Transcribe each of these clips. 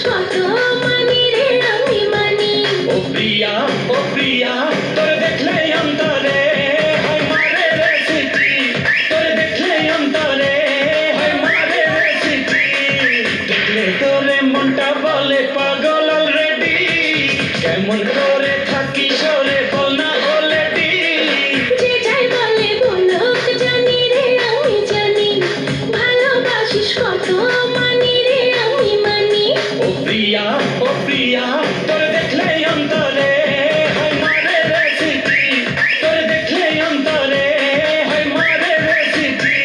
কত মানি রে আমি মানি। ও প্রিয়া তোর দেখলে অন্তরে হয় মারে রে স্মৃতি, তোর দেখলে অন্তরে হয় মারে রে স্মৃতি, দেখলে তোরে মনটা বলে পাগল অলরেডি, কেমন করে থাকি সরে বল না অলরেডি। যে যাই বলে বলুক জানি রে আমি জানি, ভালোবাসিস কত মানি রে আমি মানি। ও প্রিয়া তোর দেখলে অন্তরে হয় মারে রে স্মৃতি, তোর দেখলে অন্তরে হয় মারে রে স্মৃতি।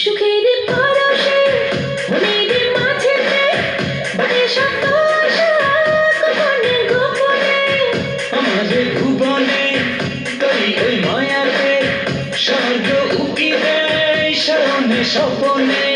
সুখের পরশে মনের মাঝেতে বাজে শব্দ আশা গোপনে গোপনে। আমাদের ভুবনে করি ওই মায়াতে, স্বর্গ উকি দেয় স্মরণে স্বপনে।